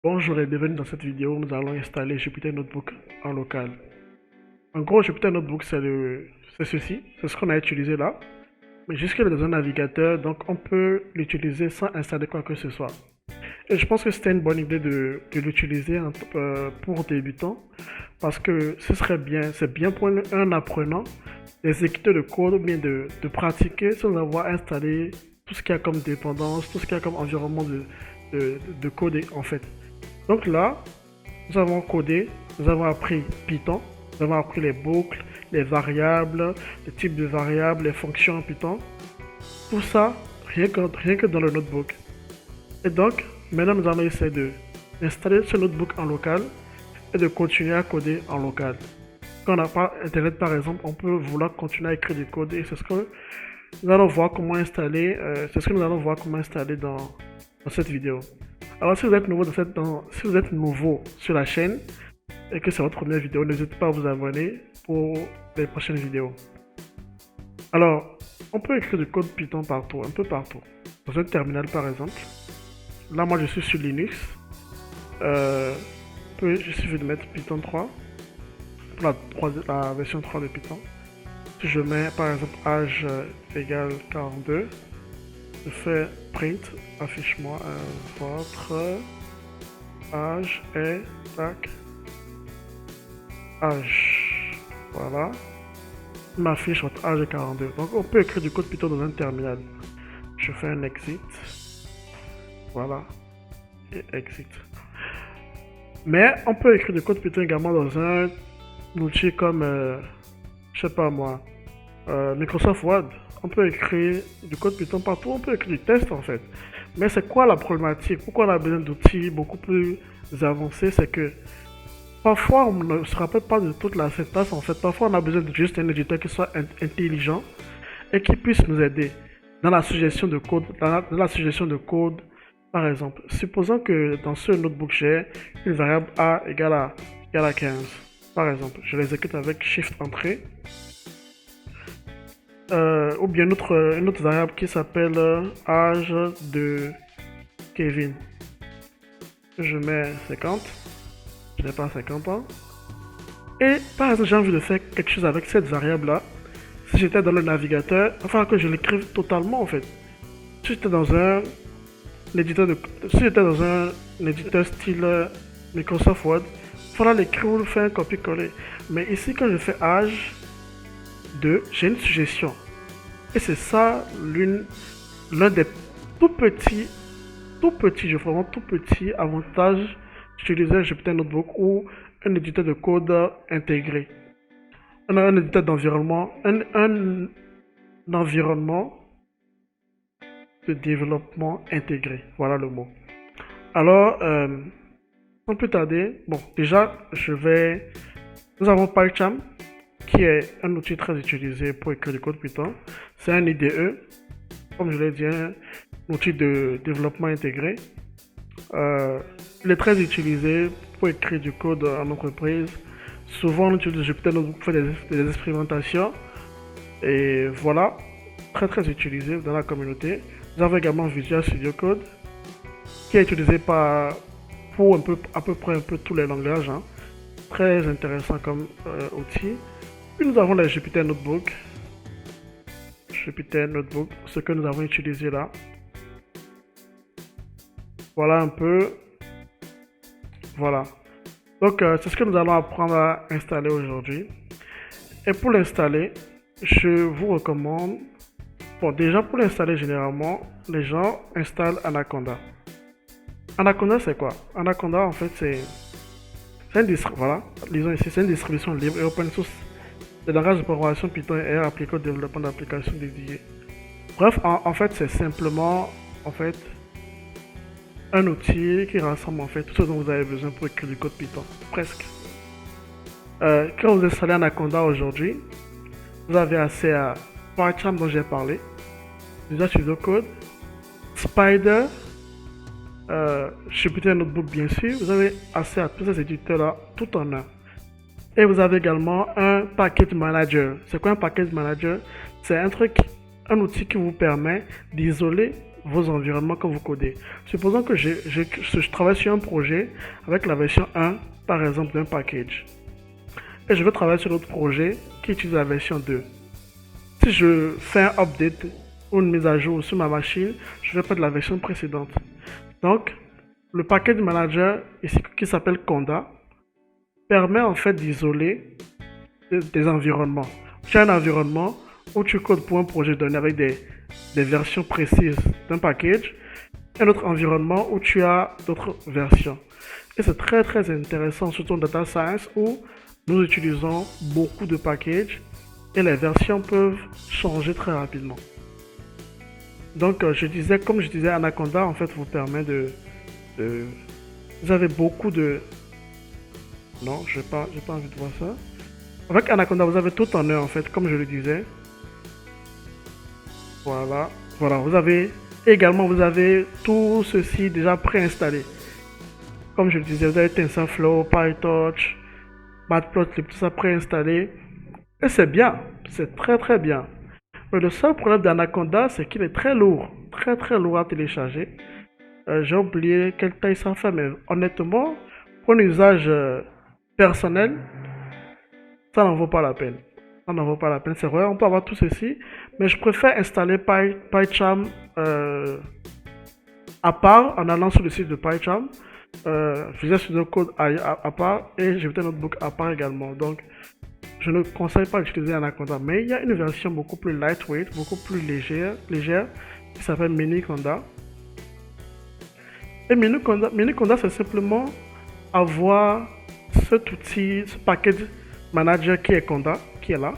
Bonjour et bienvenue dans cette vidéo où nous allons installer Jupyter Notebook en local. En gros, Jupyter Notebook, c'est ceci, c'est ce qu'on a utilisé là. Mais jusqu'à dans un navigateur, donc on peut l'utiliser sans installer quoi que ce soit. Et je pense que c'était une bonne idée de l'utiliser pour débutants, parce que ce serait bien, c'est bien pour un apprenant d'exécuter le code ou bien de pratiquer sans avoir installé tout ce qu'il y a comme dépendance, tout ce qu'il y a comme environnement de coder en fait. Donc là, nous avons codé, nous avons appris Python, nous avons appris les boucles, les variables, les types de variables, les fonctions en Python. Tout ça, rien que dans le notebook. Et donc, maintenant nous allons essayer d'installer ce notebook en local et de continuer à coder en local. Quand on n'a pas Internet par exemple, on peut vouloir continuer à écrire du code et c'est ce que nous allons voir comment installer, dans cette vidéo. Alors si vous êtes si vous êtes nouveau sur la chaîne et que c'est votre première vidéo, n'hésitez pas à vous abonner pour les prochaines vidéos. Alors, on peut écrire du code Python partout, un peu partout. Dans un terminal par exemple. Là, moi je suis sur Linux. Il suffit de mettre Python 3 pour la version 3 de Python. Si je mets par exemple âge égale 42, je fais print, affiche-moi votre âge est tac âge. Voilà. Il m'affiche votre âge est 42. Donc on peut écrire du code Python dans un terminal. Je fais un exit. Voilà. Et exit. Mais on peut écrire du code Python également dans un outil comme, je sais pas moi, Microsoft Word. On peut écrire du code Python partout, on peut écrire du test en fait. Mais c'est quoi la problématique? Pourquoi on a besoin d'outils beaucoup plus avancés? C'est que parfois on ne se rappelle pas de toute la syntaxe en fait. Parfois on a besoin de juste un éditeur qui soit intelligent et qui puisse nous aider dans la suggestion de code. Dans la suggestion de code, par exemple, supposons que dans ce notebook j'ai une variable a égale à 15. Par exemple, je l'exécute avec Shift Entrée. Ou bien une autre variable qui s'appelle âge de Kevin. Je mets 50. Je n'ai pas 50 ans. Et par exemple, j'ai envie de faire quelque chose avec cette variable-là. Si j'étais dans le navigateur, enfin que je l'écrive totalement en fait. Si j'étais dans un éditeur style Microsoft Word, il faudra l'écrire ou le faire un copier-coller. Mais ici, quand je fais âge 2, j'ai une suggestion. Et c'est ça l'un des tout petits, vraiment tout petit avantages d'utiliser un Jupyter Notebook ou un éditeur de code intégré. On a un éditeur d'environnement, un environnement de développement intégré. Voilà le mot. Alors, sans plus tarder, bon, déjà, nous avons PyCharm, qui est un outil très utilisé pour écrire du code Python. C'est un IDE, comme je l'ai dit, un outil de développement intégré. Il est très utilisé pour écrire du code en entreprise. Souvent, on utilise Jupyter Notebook pour faire des expérimentations. Et voilà, très très utilisé dans la communauté. Nous avons également Visual Studio Code, qui est utilisé pour à peu près tous les langages. Hein. Très intéressant comme outil. Puis nous avons les Jupyter Notebook. Ce que nous avons utilisé là. Voilà un peu. Voilà. Donc c'est ce que nous allons apprendre à installer aujourd'hui. Et pour l'installer, je vous recommande. Bon, déjà pour l'installer généralement, les gens installent Anaconda. Anaconda c'est quoi? Anaconda en fait c'est voilà, lisons ici, c'est une distribution libre et open source. Le langage de programmation Python et R appliqué au développement d'applications dédiées. Bref, en fait, c'est simplement un outil qui rassemble en fait tout ce dont vous avez besoin pour écrire du code Python. Presque. Quand vous installez Anaconda aujourd'hui, vous avez accès à PyCharm dont j'ai parlé, Visual Studio Code, Spider, Jupyter Notebook bien sûr. Vous avez accès à tous ces éditeurs-là tout en un. Et vous avez également un package manager. C'est quoi un package manager? C'est un outil qui vous permet d'isoler vos environnements que vous codez. Supposons que je travaille sur un projet avec la version 1, par exemple, d'un package. Et je veux travailler sur l'autre projet qui utilise la version 2. Si je fais un update ou une mise à jour sur ma machine, je vais prendre la version précédente. Donc, le package manager ici qui s'appelle Conda permet en fait d'isoler des environnements. Tu as un environnement où tu codes pour un projet donné avec des versions précises d'un package, et un autre environnement où tu as d'autres versions. Et c'est très très intéressant, surtout en data science où nous utilisons beaucoup de packages et les versions peuvent changer très rapidement. Donc comme je disais, Anaconda en fait vous permet vous avez beaucoup de... Non, j'ai pas envie de voir ça. Avec Anaconda, vous avez tout en un en fait, comme je le disais. Voilà, vous avez tout ceci déjà préinstallé. Comme je le disais, vous avez TensorFlow, PyTorch, Matplotlib, tout ça préinstallé. Et c'est bien, c'est très très bien. Mais le seul problème d'Anaconda, c'est qu'il est très lourd, très très lourd à télécharger. J'ai oublié quelle taille ça fait, mais honnêtement, pour un usage personnel, ça n'en vaut pas la peine. Ça n'en vaut pas la peine, c'est vrai, on peut avoir tout ceci, mais je préfère installer PyCharm à part en allant sur le site de PyCharm. Je faisais sur le code à part et j'ai un notebook à part également. Donc, je ne conseille pas d'utiliser Anaconda, mais il y a une version beaucoup plus lightweight, beaucoup plus légère qui s'appelle Miniconda. Et Miniconda, c'est simplement avoir cet outil, ce package manager qui est Conda, qui est là.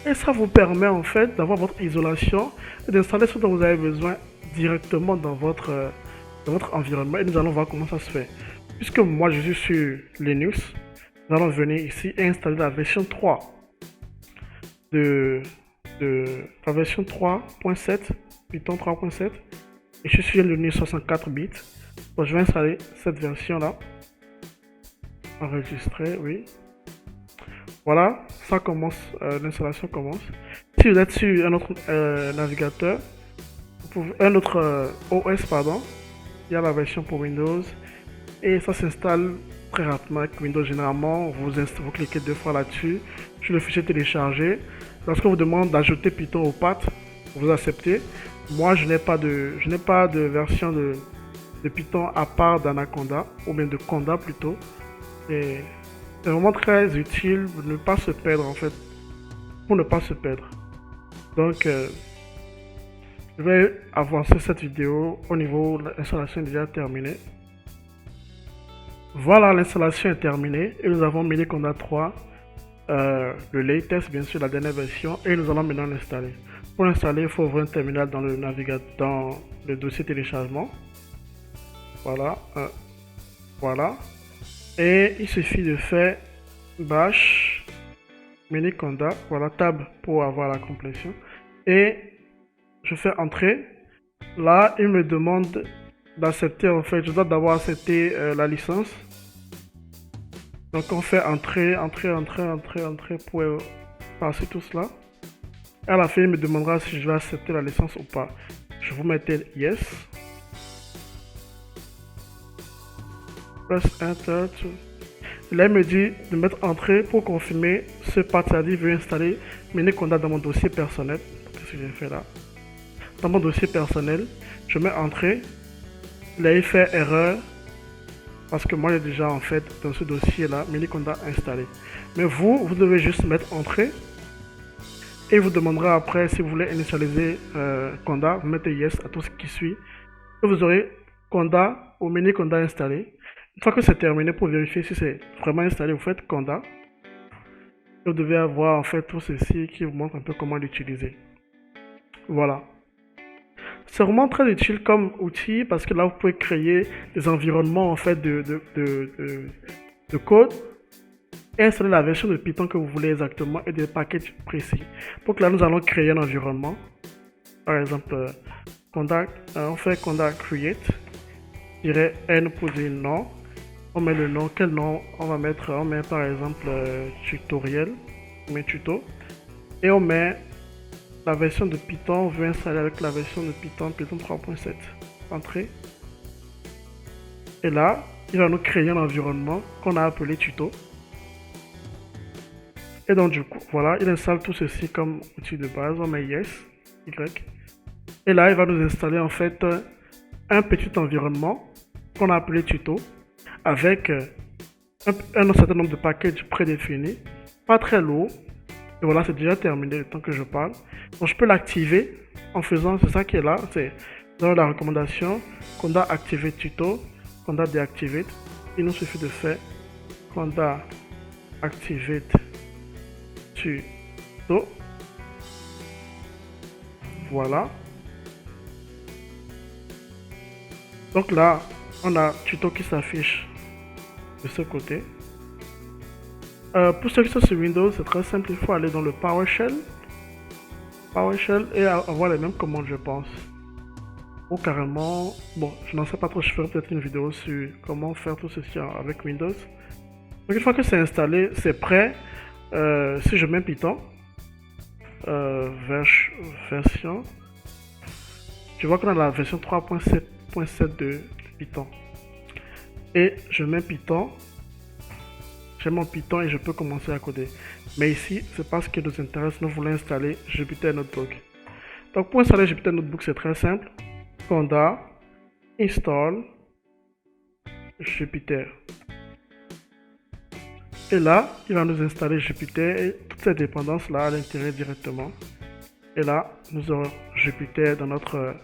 Et ça vous permet en fait d'avoir votre isolation et d'installer ce dont vous avez besoin directement dans votre environnement. Et nous allons voir comment ça se fait. Puisque moi je suis sur Linux, nous allons venir ici et installer la version 3 de la version 3.7, Python 3.7. Et je suis sur Linux 64 bits. Donc je vais installer cette version là. Enregistrer, oui. Voilà, ça commence, l'installation commence. Si vous êtes sur un autre navigateur, un autre OS, pardon, il y a la version pour Windows et ça s'installe très rapidement avec Windows. Généralement, vous cliquez 2 fois là-dessus, sur le fichier téléchargé. Lorsqu'on vous demande d'ajouter Python au path, vous acceptez. Moi, je n'ai pas de version de Python à part d'Anaconda, ou bien de Conda plutôt. Et c'est vraiment très utile de ne pas se perdre en fait, pour ne pas se perdre. Donc, je vais avancer cette vidéo au niveau de l'installation est déjà terminée. Voilà, l'installation est terminée et nous avons Miniconda 3, le latest bien sûr, la dernière version, et nous allons maintenant l'installer. Pour l'installer, il faut ouvrir un terminal dans le navigateur, dans le dossier téléchargement. Voilà, voilà. Et il suffit de faire bash Miniconda, voilà, tab pour avoir la complétion. Et je fais entrer. Là, il me demande d'accepter, en fait, je dois d'abord accepter la licence. Donc on fait entrer pour passer tout cela. Et à la fin, il me demandera si je vais accepter la licence ou pas. Je vous mettais yes. Press enter. Là, il me dit de mettre entrée pour confirmer ce path. Ça dit, veut installer Miniconda dans mon dossier personnel. Qu'est-ce que j'ai fait là? Dans mon dossier personnel, je mets entrée. Là, il fait erreur. Parce que moi, j'ai déjà en fait dans ce dossier là Miniconda installé. Mais vous devez juste mettre entrée. Et vous demandera après si vous voulez initialiser Conda. Vous mettez yes à tout ce qui suit. Et vous aurez Conda ou Miniconda installé. Une fois que c'est terminé, pour vérifier si c'est vraiment installé, vous faites Conda. Vous devez avoir en fait tout ceci qui vous montre un peu comment l'utiliser. Voilà. C'est vraiment très utile comme outil parce que là vous pouvez créer des environnements en fait de code et installer la version de Python que vous voulez exactement et des packages précis. Donc là nous allons créer un environnement. Par exemple, on fait Conda create -n pour dire nom. On met le nom, quel nom on va mettre? On met par exemple tutoriel, on met tuto et on met la version de Python veut installer avec la version de Python 3.7. Entrée. Et là, il va nous créer un environnement qu'on a appelé tuto. Et donc du coup, voilà, il installe tout ceci comme outil de base. On met yes, Y. Et là, il va nous installer en fait un petit environnement qu'on a appelé tuto avec un certain nombre de packages prédéfinis, pas très lourd. Et voilà, c'est déjà terminé le temps que je parle. Donc je peux l'activer en faisant, c'est ça qui est là, c'est dans la recommandation, conda activate tuto, conda deactivate. Il nous suffit de faire conda activate tuto. Voilà. Donc là, on a tuto qui s'affiche de ce côté. Pour ceux qui sont sur Windows, c'est très simple, il faut aller dans le PowerShell et avoir les mêmes commandes, je pense. Ou carrément, bon, je n'en sais pas trop, je ferai peut-être une vidéo sur comment faire tout ceci avec Windows. Donc une fois que c'est installé, c'est prêt. Si je mets Python, version, tu vois qu'on a la version 3.7 de Python. Et je mets Python. J'ai mon Python et je peux commencer à coder. Mais ici, c'est pas ce qui nous intéresse. Nous voulons installer Jupyter Notebook. Donc pour installer Jupyter Notebook, c'est très simple. Conda install Jupyter. Et là, il va nous installer Jupyter et toutes ces dépendances là à l'intérieur directement. Et là, nous aurons Jupyter dans notre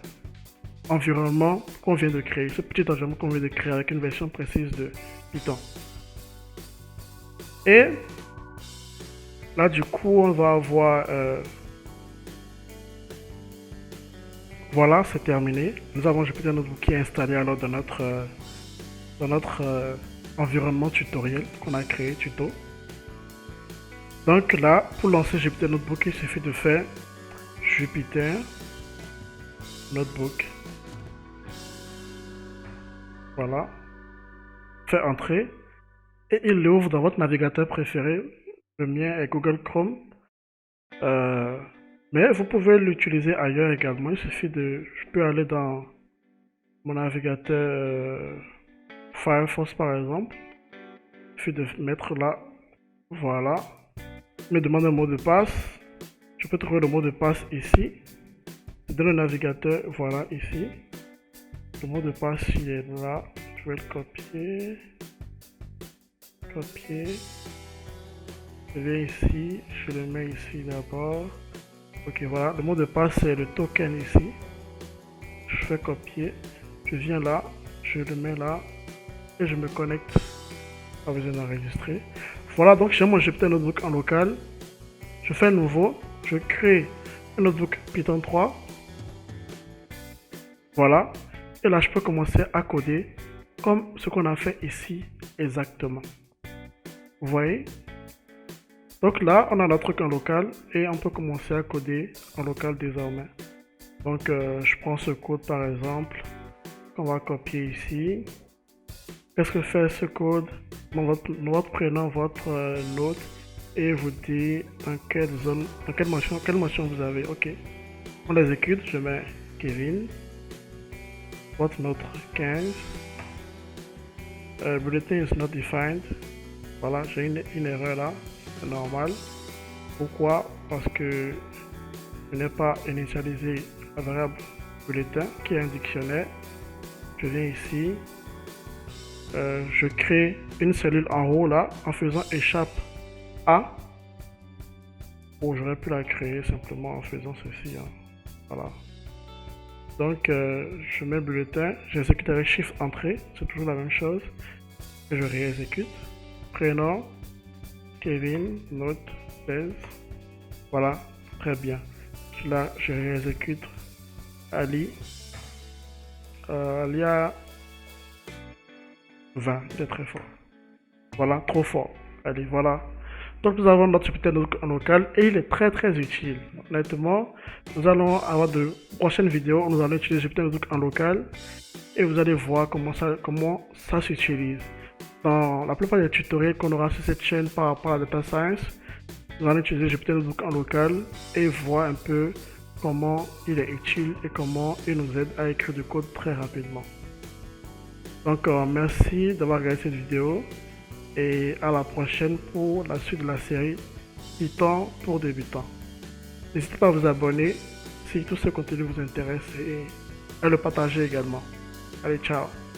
environnement qu'on vient de créer. Ce petit environnement qu'on vient de créer avec une version précise de Python. Et là, du coup, on va avoir... voilà, c'est terminé. Nous avons Jupyter Notebook qui est installé alors dans notre environnement tutoriel qu'on a créé, tuto. Donc là, pour lancer Jupyter Notebook, il suffit de faire Jupyter Notebook. Voilà. Faire entrer. Et il l'ouvre dans votre navigateur préféré. Le mien est Google Chrome. Mais vous pouvez l'utiliser ailleurs également. Il suffit de... Je peux aller dans mon navigateur Firefox par exemple. Il suffit de mettre là. Voilà. Il me demande un mot de passe. Je peux trouver le mot de passe ici. Dans le navigateur, voilà ici. Le mot de passe il est là. Je vais le copier. Je viens ici, je le mets ici d'abord. Ok, voilà, le mot de passe c'est le token ici. Je fais copier, je viens là, je le mets là et je me connecte. Pas besoin d'enregistrer. Voilà, donc j'ai mon Jupyter Notebook en local. Je fais un nouveau, je crée un notebook Python 3. Voilà, et là je peux commencer à coder comme ce qu'on a fait ici exactement. Vous voyez? Donc là, on a notre truc en local et on peut commencer à coder en local désormais. Donc je prends ce code par exemple, qu'on va copier ici. Qu'est-ce que fait ce code? Votre prénom, votre note et vous dit dans quelle zone, dans quelle mention vous avez. Ok, on l'exécute, je mets Kevin, votre note 15, bulletin is not defined. Voilà, j'ai une erreur là, c'est normal. Pourquoi? Parce que je n'ai pas initialisé la variable bulletin qui est un dictionnaire. Je viens ici, je crée une cellule en haut là en faisant échappe A. Bon, j'aurais pu la créer simplement en faisant ceci. Hein. Voilà. Donc, je mets bulletin, j'exécute avec Shift Entrée, c'est toujours la même chose. Et je réexécute. Prénom, Kevin, note, 16. Voilà, très bien. Là, je réexécute Ali. Ali a 20, c'est très fort. Voilà, trop fort. Allez, voilà. Donc nous avons notre Jupyter Notebook en local et il est très très utile. Honnêtement, nous allons avoir de prochaines vidéos où nous allons utiliser Jupyter Notebook en local et vous allez voir comment ça s'utilise. Dans la plupart des tutoriels qu'on aura sur cette chaîne par rapport à Data Science, Nous allons utiliser Jupyter Notebook en local et voir un peu comment il est utile et comment il nous aide à écrire du code très rapidement. Donc merci d'avoir regardé cette vidéo et à la prochaine pour la suite de la série Python pour débutants. N'hésitez pas à vous abonner si tout ce contenu vous intéresse et à le partager également. Allez, ciao!